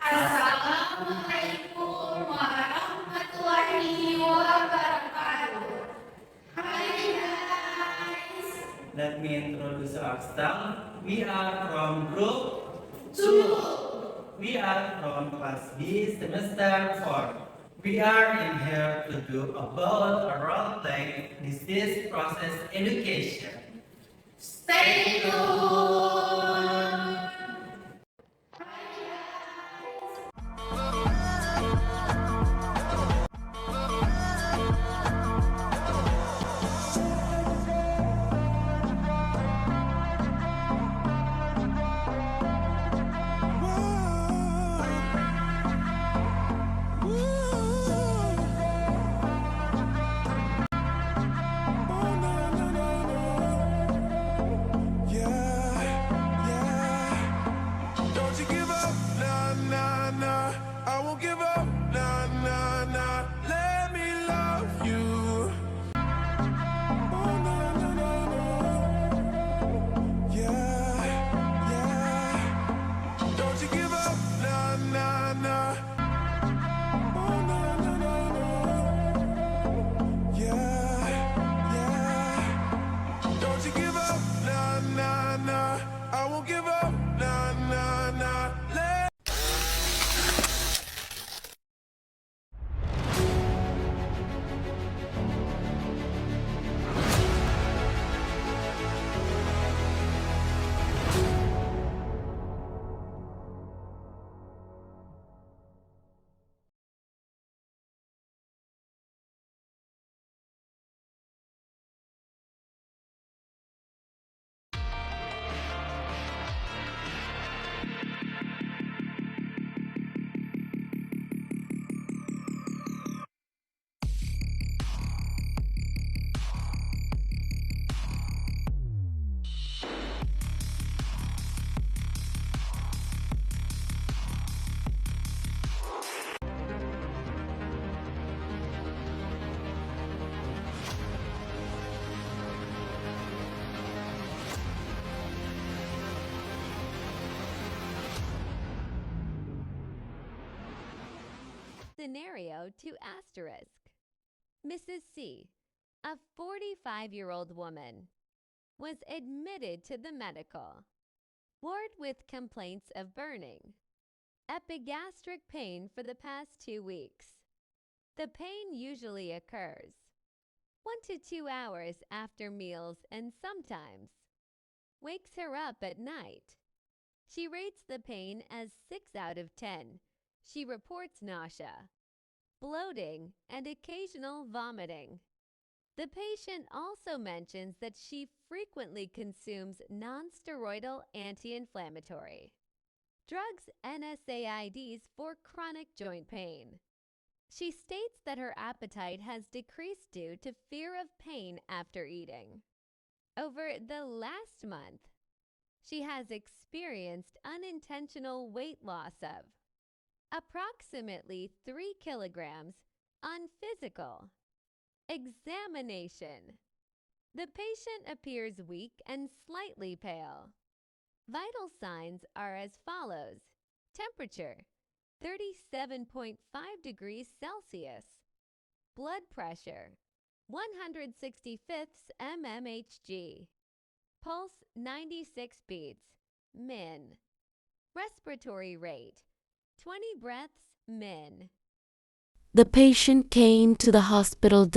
Assalamualaikum warahmatullahi wabarakatuh. Hi guys. Let me introduce ourselves. We are from group 2. We are from class B, semester 4. We are in here to do about a role-play disease process education. Stay tuned. Scenario to asterisk. Mrs. C, a 45-year-old woman, was admitted to the medical ward with complaints of burning, epigastric pain for the past 2 weeks. The pain usually occurs 1 to 2 hours after meals and sometimes wakes her up at night. She rates the pain as 6 out of 10. She reports nausea, bloating, and occasional vomiting. The patient also mentions that she frequently consumes non-steroidal anti-inflammatory drugs, NSAIDs, for chronic joint pain. She states that her appetite has decreased due to fear of pain after eating. Over the last month, she has experienced unintentional weight loss of approximately 3 kilograms on physical examination. The patient appears weak and slightly pale. Vital signs are as follows: temperature 37.5 degrees Celsius, blood pressure 165ths mmHg, pulse 96 beats, min, respiratory rate 20 breaths, min. The patient came to the hospital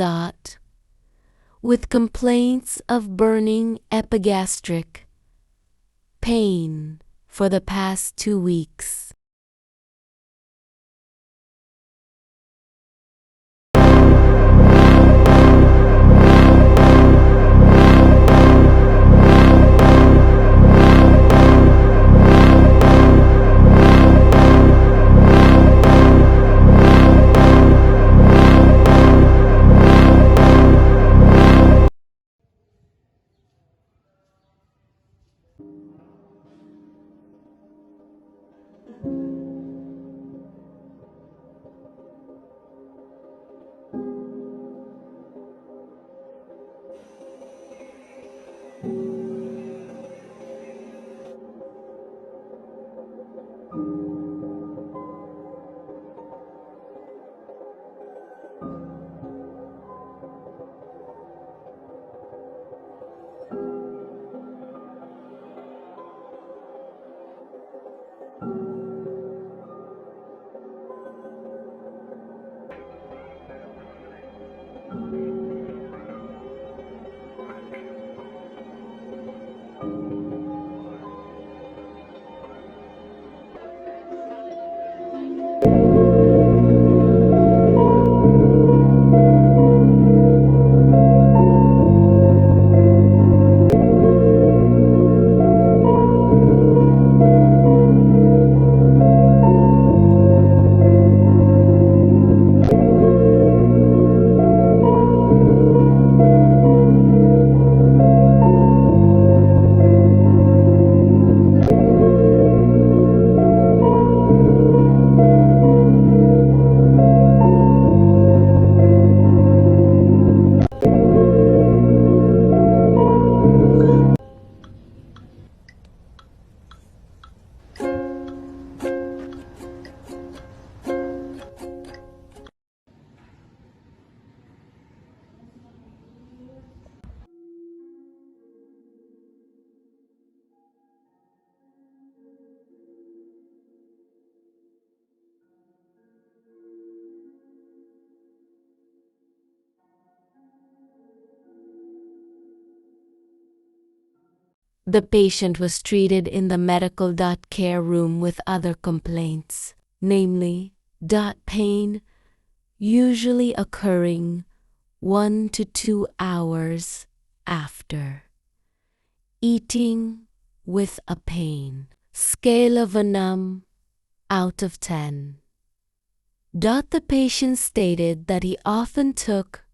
with complaints of burning epigastric pain for the past 2 weeks. The patient was treated in the medical care room with other complaints, namely pain, usually occurring 1 to 2 hours after eating with a pain. Scale of a num out of 10. The patient stated that he often took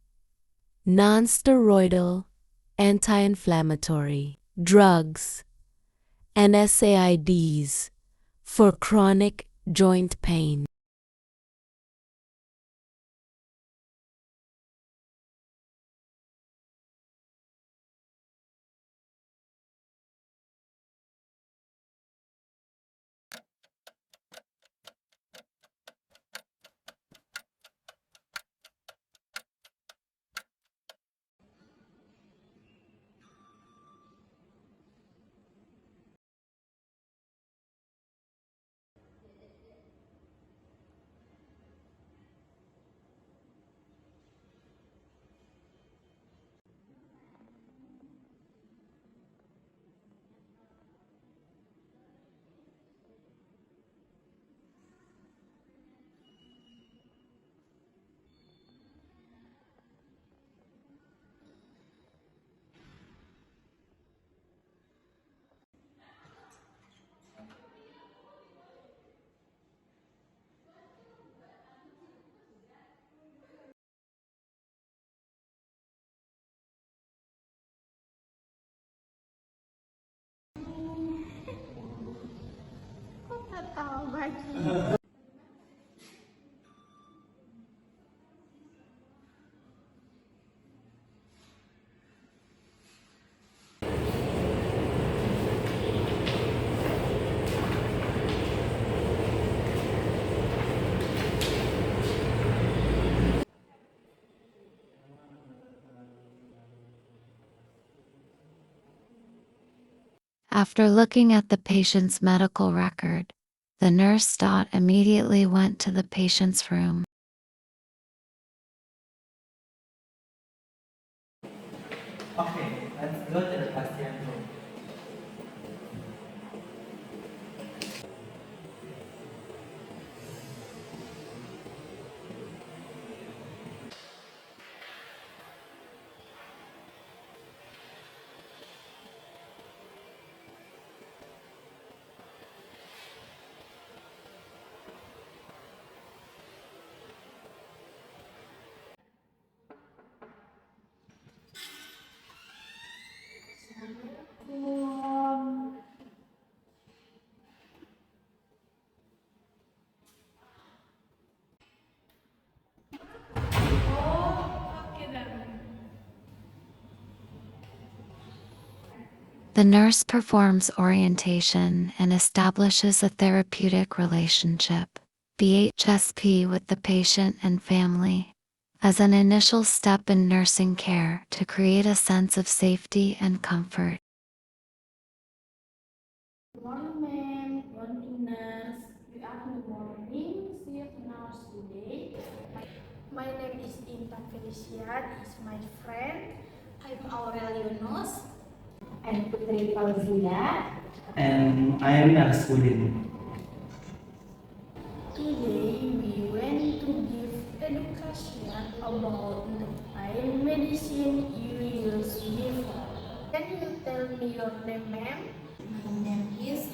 non-steroidal anti-inflammatory drugs, NSAIDs, for chronic joint pain. After looking at the patient's medical record, the nurse immediately went to the patient's room. Okay, let's go to the patient room. The nurse performs orientation and establishes a therapeutic relationship, BHSP, with the patient and family, as an initial step in nursing care to create a sense of safety and comfort. Good morning, ma'am. Good morning, nurse. Good morning, shift nurse today. My name is Intan Velisia. This is my friend. I'm Aurel Yunus. I'm Putry Fauzia. And I am Budin. Today we went to give education about the pain medicine you use before. Can you tell me your name, ma'am? My name is.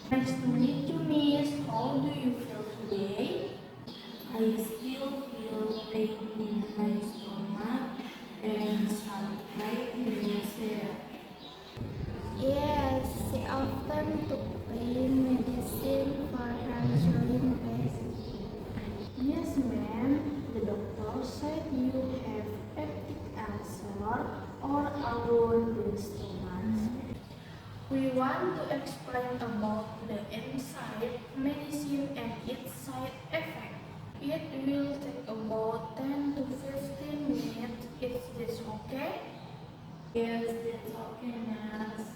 Nice to meet you, miss. How do you feel today? I still feel pain in my stomach and some Velisia. Yes, she often took pain medicine for her joint pain. Yes, ma'am. The doctor said you have peptic ulcer or a wound in the stomach. We want to explain about the NSAID medicine and its side effect. It will take about 10 to 15 minutes. Is this okay? Yes, it's okay, nurse.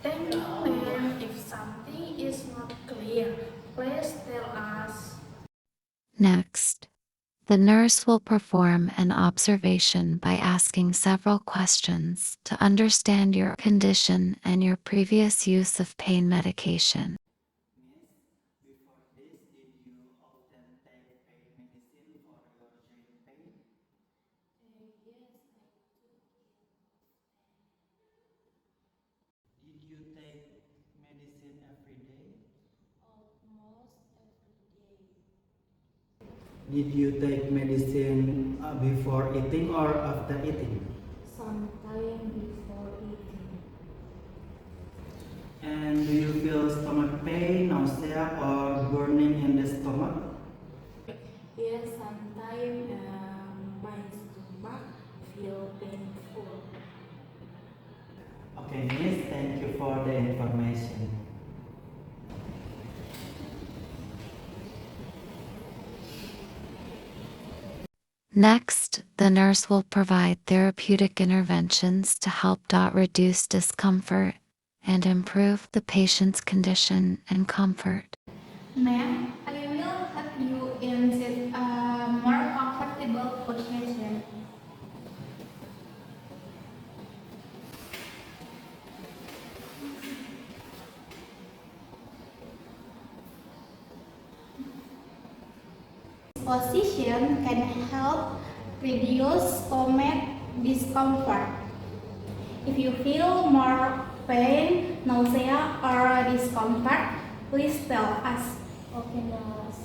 Thank you, ma'am. If something is not clear, please tell us. Next, The nurse will perform an observation by asking several questions to understand your condition and your previous use of pain medication. Miss, before this, did you often take pain medicine for your joint pain? Did you take medicine every day? Did you take medicine before eating or after eating? Sometime before eating. And do you feel stomach pain, nausea, or burning in the stomach? Yes, sometimes my stomach feel painful. Okay, Miss, thank you for the information. Next, the nurse will provide therapeutic interventions to help reduce discomfort and improve the patient's condition and comfort. Ma'am, I will help you in a more comfortable position. Position can help reduce stomach discomfort. If you feel more pain, nausea, or discomfort, please tell us. Okay, nurse.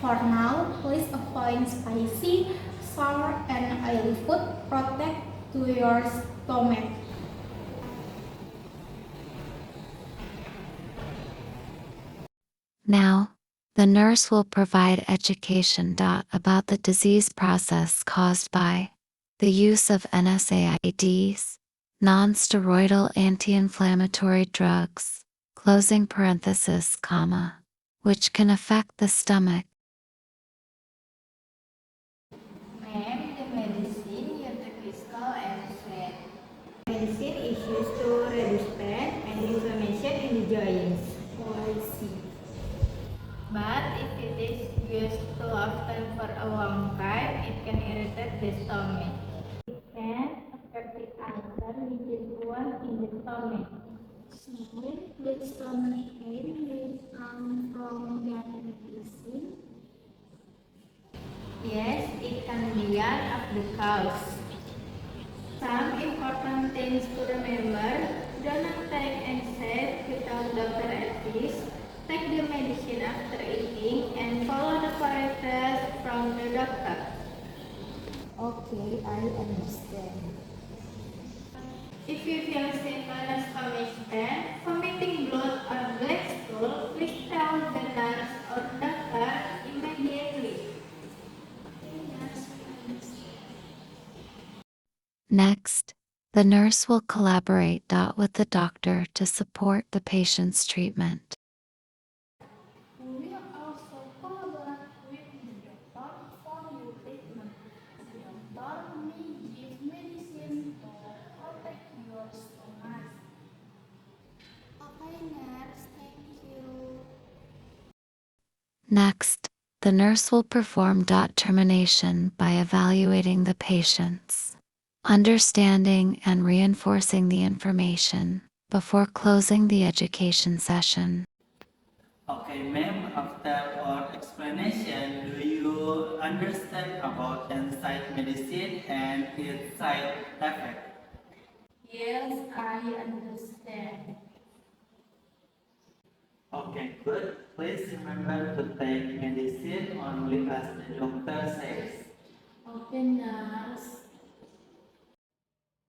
For now, please avoid spicy, sour, and oily food. Protect to your stomach. Now, the nurse will provide education about the disease process caused by the use of NSAIDs, non-steroidal anti-inflammatory drugs, closing parenthesis, comma, which can affect the stomach. Ma'am, the medicine you take is called NSAID. Medicine is used to reduce pain and inflammation in the joints. Oh, I see. But if it is used too often for a long time, it can irritate the stomach. It can affect the ulcer, which is one in the stomach. So, the stomach pain may come from that medicine. Yes, it can be one of the cause. Some important things to remember: do not take NSAID without doctor advice. Take the medicine after eating and follow the corrections from the doctor. Okay, I understand. If you feel symptoms stomach pain, vomiting blood or black stool, please tell the nurse or doctor immediately. Next, the nurse will collaborate with the doctor to support the patient's treatment. We will also collaborate with the doctor for your treatment. The doctor may give medicine to protect your stomach. Okay, nurse, thank you. Next, the nurse will perform termination by evaluating the patients, understanding and reinforcing the information before closing the education session. Okay, ma'am, after our explanation, do you understand about NSAID medicine and its side effect? Yes, I understand. Okay, good. Please remember to take medicine only as the doctor says. Okay, nurse.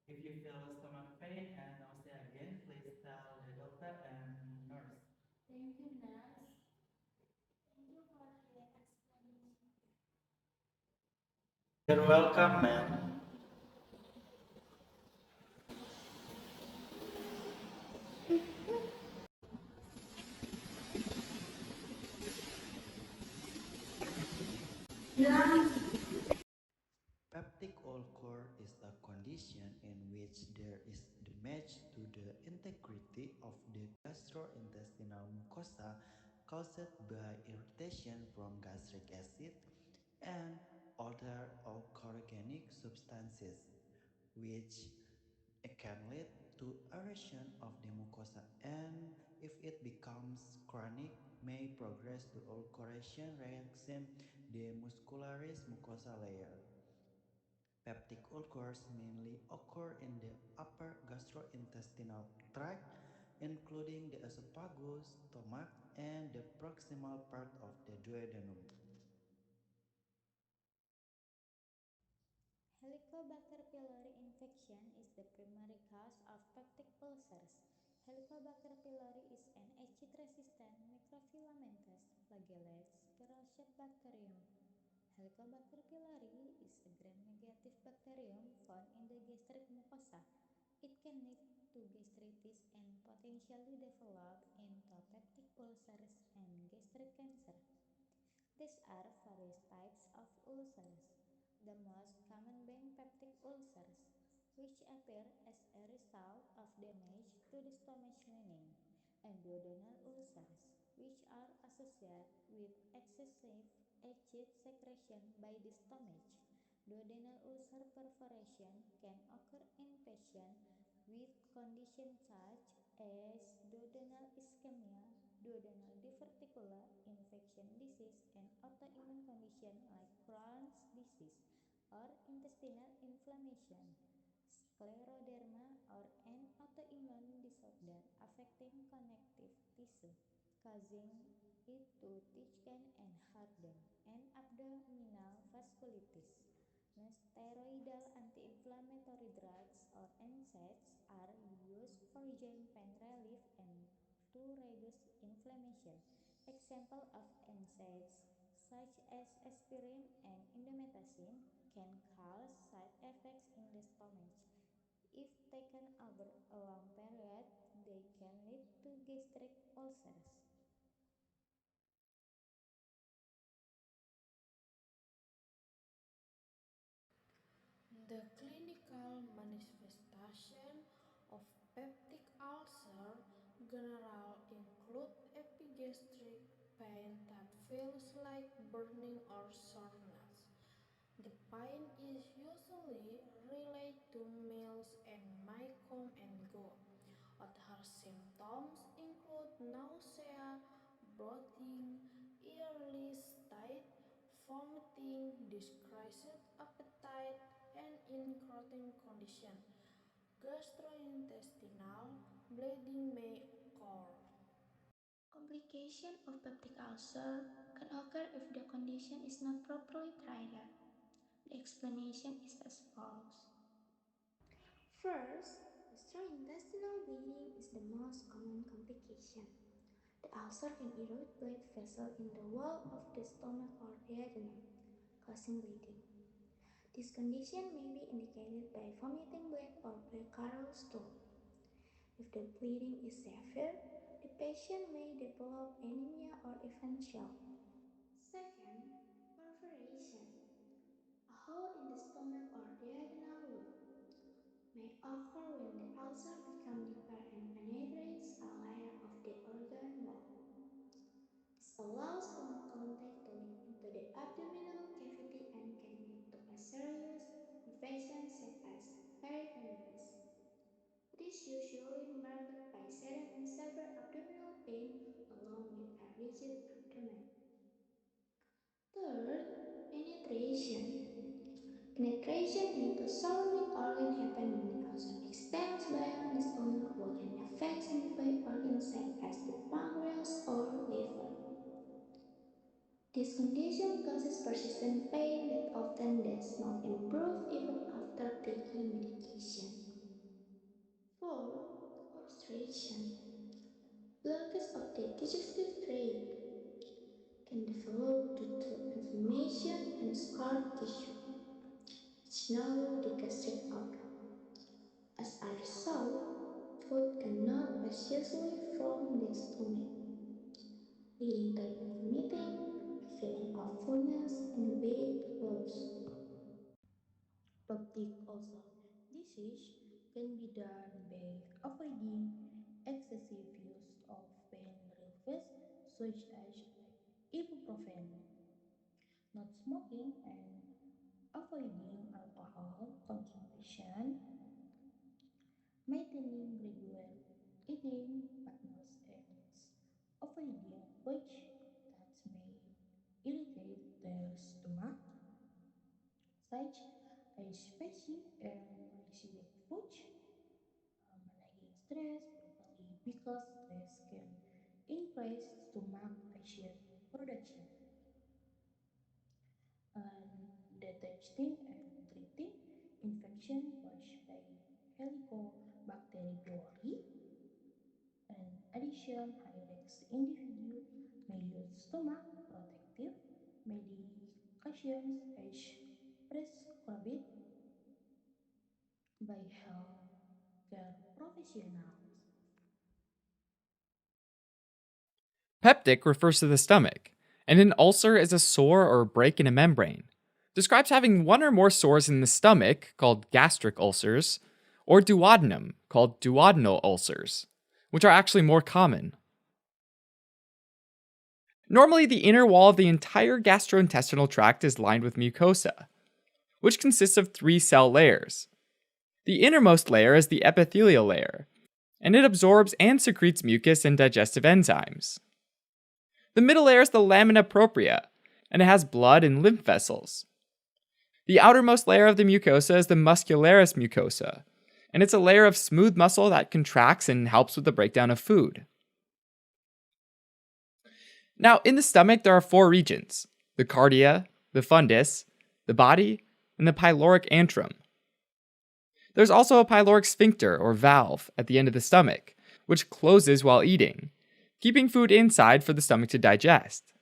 If you feel stomach pain and nausea again, please tell the doctor and nurse. Thank you, nurse. Thank you for the explanation. You're welcome, ma'am. Peptic ulcer is a condition in which there is damage to the integrity of the gastrointestinal mucosa caused by irritation from gastric acid and other ochorogenic substances, which can lead to erosion of the mucosa and, if it becomes chronic, may progress to ulceration reaction the muscularis mucosa layer. Peptic ulcers mainly occur in the upper gastrointestinal tract, including the esophagus, stomach, and the proximal part of the duodenum. Helicobacter pylori infection is the primary cause of peptic ulcers. Helicobacter pylori is an acid-resistant microfilamentous flagellate spiral-shaped bacterium. Helicobacter pylori is a gram-negative bacterium found in the gastric mucosa. It can lead to gastritis and potentially develop into peptic ulcers and gastric cancer. These are various types of ulcers, the most common being peptic ulcers, which appear as a result of damage to the stomach lining, and duodenal ulcers, which are associated with excessive acid secretion by the stomach. Duodenal ulcer perforation can occur in patients with conditions such as duodenal ischemia, duodenal diverticular infection disease, and autoimmune conditions like Crohn's disease or intestinal inflammation, scleroderma, or an autoimmune disorder affecting connective tissue, causing it to thicken and harden, and abdominal vasculitis. Non-steroidal anti-inflammatory drugs or NSAIDs are used for joint pain relief and to reduce inflammation. Examples of NSAIDs such as aspirin and indomethacin can cause side effects in the stomach. If taken over a long period, they can lead to gastric ulcers. The clinical manifestation of peptic ulcer general include epigastric pain that feels like burning or soreness. The pain is usually related to meals and may come and go. Other symptoms include nausea, bloating, early state, vomiting, decreased appetite, and in chronic condition, gastrointestinal bleeding may occur. Complication of peptic ulcer can occur if the condition is not properly treated. The explanation is as follows. First, gastrointestinal bleeding is the most common complication. The ulcer can erode blood vessels in the wall of the stomach or duodenum, causing bleeding. This condition may be indicated by vomiting blood or bilateral stool. If the bleeding is severe, the patient may develop anemia or even shock. Second, perforation. A hole in the stomach or duodenal wall may occur when the ulcer becomes deeper and penetrates a layer of the organ wall. This allows lung contact to leak into the abdominal cavity and can lead to a serious infection such as peritonitis. It is usually marked by sudden and severe abdominal pain along with a rigid abdomen. Third, penetration. Penetration into surrounding organ happens when the ulcer extends beyond the stomach wall and affects nearby organs such as the pancreas or liver. This condition causes persistent pain that often does not improve even after taking medication. Fourth, obstruction. Blockage of the digestive tract can develop due to inflammation and scar tissue, which narrow the gastric outlet. As a result, food cannot pass easily from the stomach, leading to repeat vomiting, a feeling of fullness, and weight loss. Peptic ulcer disease can be done by avoiding excessive use of pain relievers such as ibuprofen, not smoking, and avoiding alcohol consumption, maintaining regular eating patterns, and avoiding foods that may irritate the stomach, such as spicy and acidic foods, managing stress properly because stress can increase stomach acid production, and detecting and treating infection caused by Helicobacter pylori. In addition, high-risk individuals may use stomach protective medications as prescribed by healthcare professionals. Peptic refers to the stomach, and an ulcer is a sore or break in a membrane. Describes having one or more sores in the stomach, called gastric ulcers, or duodenum, called duodenal ulcers, which are actually more common. Normally, the inner wall of the entire gastrointestinal tract is lined with mucosa, which consists of 3 cell layers. The innermost layer is the epithelial layer, and it absorbs and secretes mucus and digestive enzymes. The middle layer is the lamina propria, and it has blood and lymph vessels. The outermost layer of the mucosa is the muscularis mucosa, and it's a layer of smooth muscle that contracts and helps with the breakdown of food. Now, in the stomach, there are 4 regions: the cardia, the fundus, the body, and the pyloric antrum. There's also a pyloric sphincter, or valve, at the end of the stomach, which closes while eating, keeping food inside for the stomach to digest.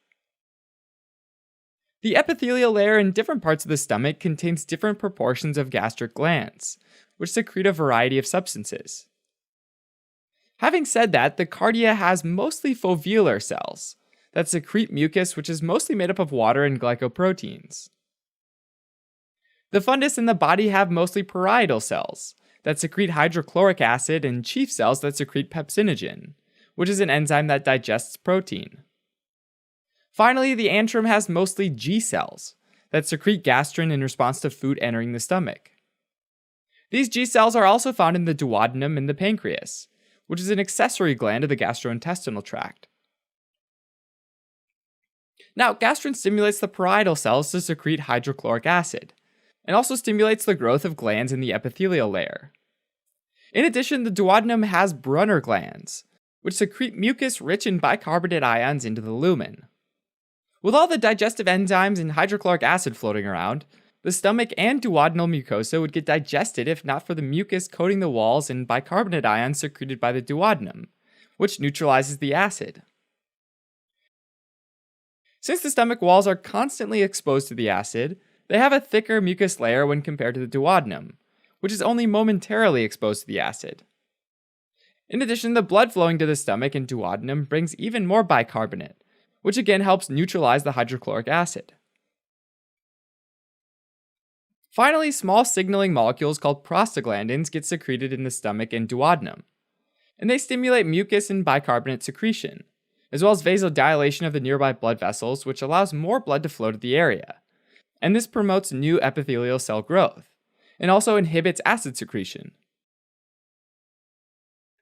The epithelial layer in different parts of the stomach contains different proportions of gastric glands, which secrete a variety of substances. Having said that, the cardia has mostly foveolar cells that secrete mucus, which is mostly made up of water and glycoproteins. The fundus and the body have mostly parietal cells that secrete hydrochloric acid and chief cells that secrete pepsinogen, which is an enzyme that digests protein. Finally, the antrum has mostly G cells that secrete gastrin in response to food entering the stomach. These G cells are also found in the duodenum and the pancreas, which is an accessory gland of the gastrointestinal tract. Now, gastrin stimulates the parietal cells to secrete hydrochloric acid, and also stimulates the growth of glands in the epithelial layer. In addition, the duodenum has Brunner glands, which secrete mucus rich in bicarbonate ions into the lumen. With all the digestive enzymes and hydrochloric acid floating around, the stomach and duodenal mucosa would get digested if not for the mucus coating the walls and bicarbonate ions secreted by the duodenum, which neutralizes the acid. Since the stomach walls are constantly exposed to the acid, they have a thicker mucus layer when compared to the duodenum, which is only momentarily exposed to the acid. In addition, the blood flowing to the stomach and duodenum brings even more bicarbonate, which again helps neutralize the hydrochloric acid. Finally, small signaling molecules called prostaglandins get secreted in the stomach and duodenum, and they stimulate mucus and bicarbonate secretion, as well as vasodilation of the nearby blood vessels, which allows more blood to flow to the area. And this promotes new epithelial cell growth, and also inhibits acid secretion.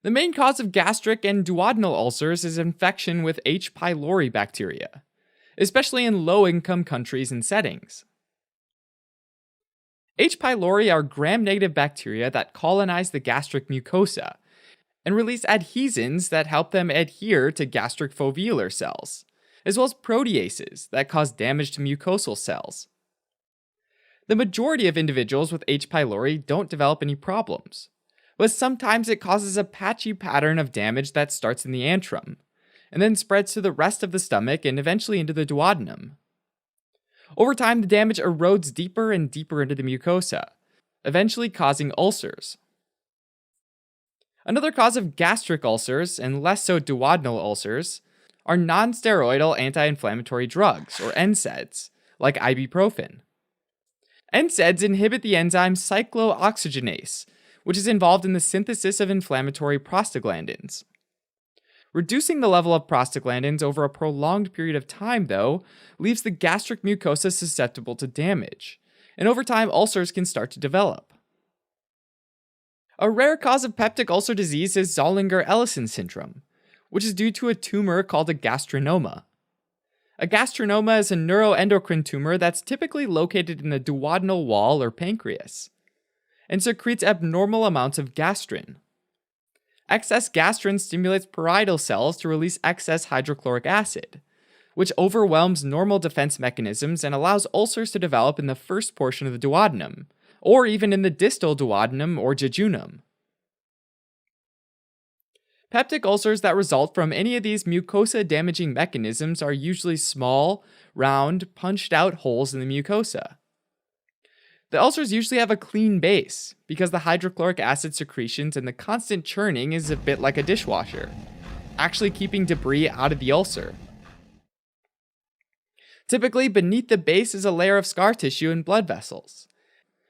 The main cause of gastric and duodenal ulcers is infection with H. pylori bacteria, especially in low-income countries and settings. H. pylori are gram-negative bacteria that colonize the gastric mucosa and release adhesins that help them adhere to gastric foveolar cells, as well as proteases that cause damage to mucosal cells. The majority of individuals with H. pylori don't develop any problems, but sometimes it causes a patchy pattern of damage that starts in the antrum, and then spreads to the rest of the stomach and eventually into the duodenum. Over time, the damage erodes deeper and deeper into the mucosa, eventually causing ulcers. Another cause of gastric ulcers, and less so duodenal ulcers, are non-steroidal anti-inflammatory drugs, or NSAIDs, like ibuprofen. NSAIDs inhibit the enzyme cyclooxygenase, which is involved in the synthesis of inflammatory prostaglandins. Reducing the level of prostaglandins over a prolonged period of time, though, leaves the gastric mucosa susceptible to damage, and over time, ulcers can start to develop. A rare cause of peptic ulcer disease is Zollinger-Ellison syndrome, which is due to a tumor called a gastrinoma. A gastrinoma is a neuroendocrine tumor that's typically located in the duodenal wall or pancreas, and secretes abnormal amounts of gastrin. Excess gastrin stimulates parietal cells to release excess hydrochloric acid, which overwhelms normal defense mechanisms and allows ulcers to develop in the first portion of the duodenum, or even in the distal duodenum or jejunum. Peptic ulcers that result from any of these mucosa-damaging mechanisms are usually small, round, punched-out holes in the mucosa. The ulcers usually have a clean base, because the hydrochloric acid secretions and the constant churning is a bit like a dishwasher, actually keeping debris out of the ulcer. Typically, beneath the base is a layer of scar tissue and blood vessels,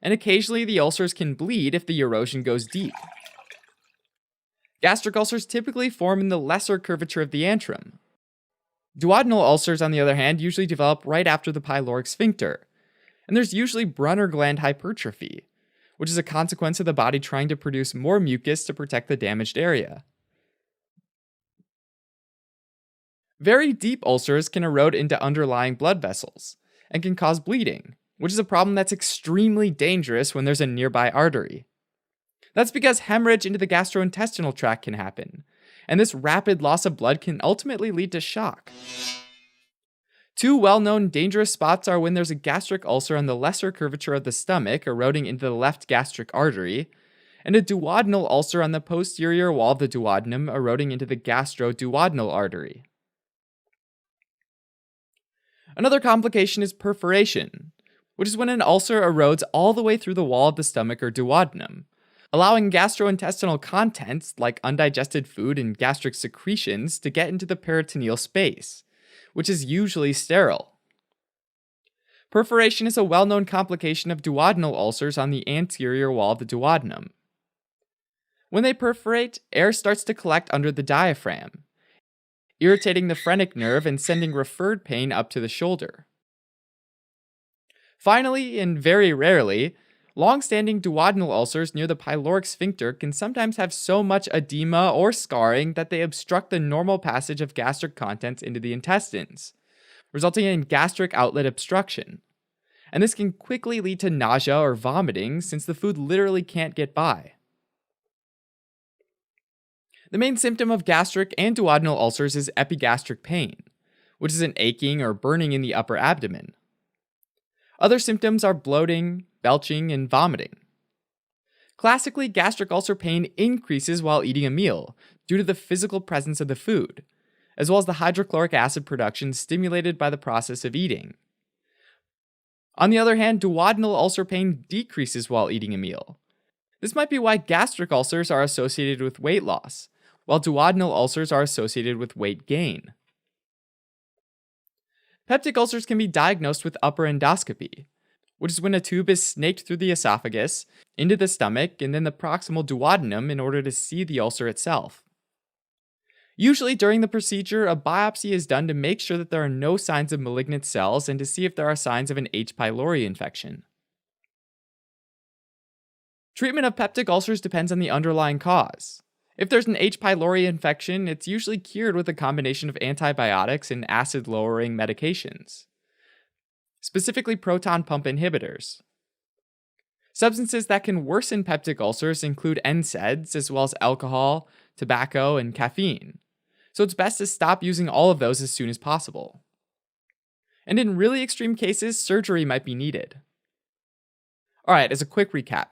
and occasionally the ulcers can bleed if the erosion goes deep. Gastric ulcers typically form in the lesser curvature of the antrum. Duodenal ulcers, on the other hand, usually develop right after the pyloric sphincter, and there's usually Brunner gland hypertrophy, which is a consequence of the body trying to produce more mucus to protect the damaged area. Very deep ulcers can erode into underlying blood vessels, and can cause bleeding, which is a problem that's extremely dangerous when there's a nearby artery. That's because hemorrhage into the gastrointestinal tract can happen, and this rapid loss of blood can ultimately lead to shock. Two well-known dangerous spots are when there's a gastric ulcer on the lesser curvature of the stomach eroding into the left gastric artery, and a duodenal ulcer on the posterior wall of the duodenum eroding into the gastroduodenal artery. Another complication is perforation, which is when an ulcer erodes all the way through the wall of the stomach or duodenum, allowing gastrointestinal contents like undigested food and gastric secretions to get into the peritoneal space, which is usually sterile. Perforation is a well-known complication of duodenal ulcers on the anterior wall of the duodenum. When they perforate, air starts to collect under the diaphragm, irritating the phrenic nerve and sending referred pain up to the shoulder. Finally, and very rarely, long-standing duodenal ulcers near the pyloric sphincter can sometimes have so much edema or scarring that they obstruct the normal passage of gastric contents into the intestines, resulting in gastric outlet obstruction. And this can quickly lead to nausea or vomiting since the food literally can't get by. The main symptom of gastric and duodenal ulcers is epigastric pain, which is an aching or burning in the upper abdomen. Other symptoms are bloating, belching, and vomiting. Classically, gastric ulcer pain increases while eating a meal due to the physical presence of the food, as well as the hydrochloric acid production stimulated by the process of eating. On the other hand, duodenal ulcer pain decreases while eating a meal. This might be why gastric ulcers are associated with weight loss, while duodenal ulcers are associated with weight gain. Peptic ulcers can be diagnosed with upper endoscopy, which is when a tube is snaked through the esophagus, into the stomach, and then the proximal duodenum in order to see the ulcer itself. Usually during the procedure, a biopsy is done to make sure that there are no signs of malignant cells and to see if there are signs of an H. pylori infection. Treatment of peptic ulcers depends on the underlying cause. If there's an H. pylori infection, it's usually cured with a combination of antibiotics and acid-lowering medications, specifically proton pump inhibitors. Substances that can worsen peptic ulcers include NSAIDs, as well as alcohol, tobacco, and caffeine, so it's best to stop using all of those as soon as possible. And in really extreme cases, surgery might be needed. Alright, as a quick recap.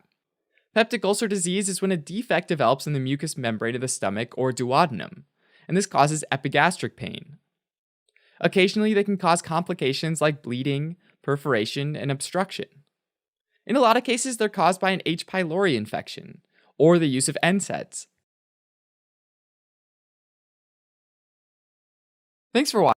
Peptic ulcer disease is when a defect develops in the mucous membrane of the stomach or duodenum, and this causes epigastric pain. Occasionally, they can cause complications like bleeding, perforation, and obstruction. In a lot of cases, they're caused by an H. pylori infection, or the use of NSAIDs. Thanks for watching.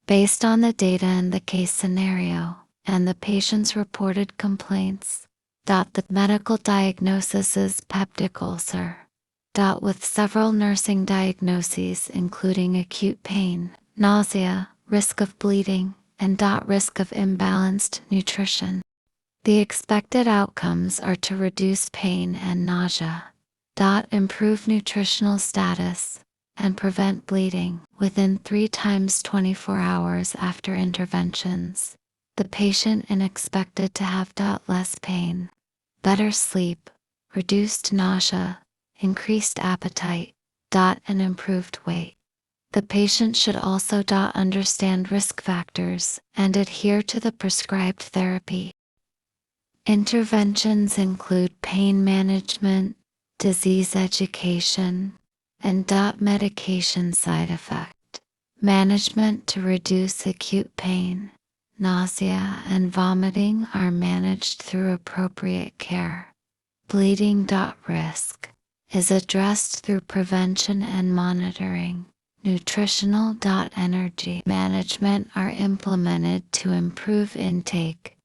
Based on the data in the case scenario and the patient's reported complaints, the medical diagnosis is peptic ulcer. With several nursing diagnoses including acute pain, nausea, risk of bleeding, and risk of imbalanced nutrition. The expected outcomes are to reduce pain and nausea, improve nutritional status, and prevent bleeding within 3 times 24 hours after interventions. The patient is expected to have less pain, better sleep, reduced nausea, increased appetite, and improved weight. The patient should also understand risk factors and adhere to the prescribed therapy. Interventions include pain management, disease education, and medication side effect management to reduce acute pain, nausea, and vomiting are managed through appropriate care. Bleeding risk is addressed through prevention and monitoring. Nutritional energy management are implemented to improve intake,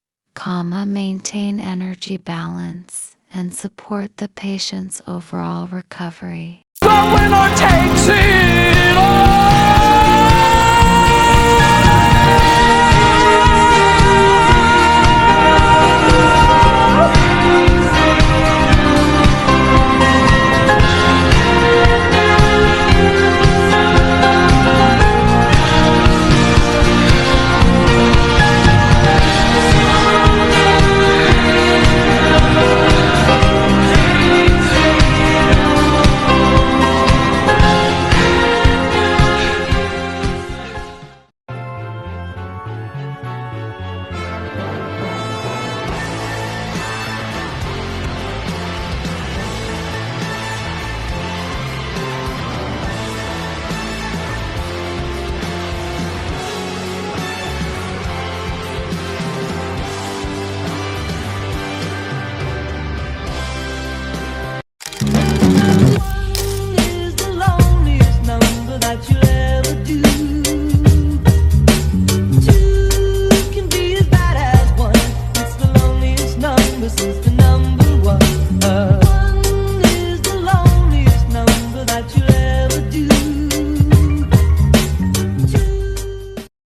maintain energy balance, and support the patient's overall recovery. The winner takes it!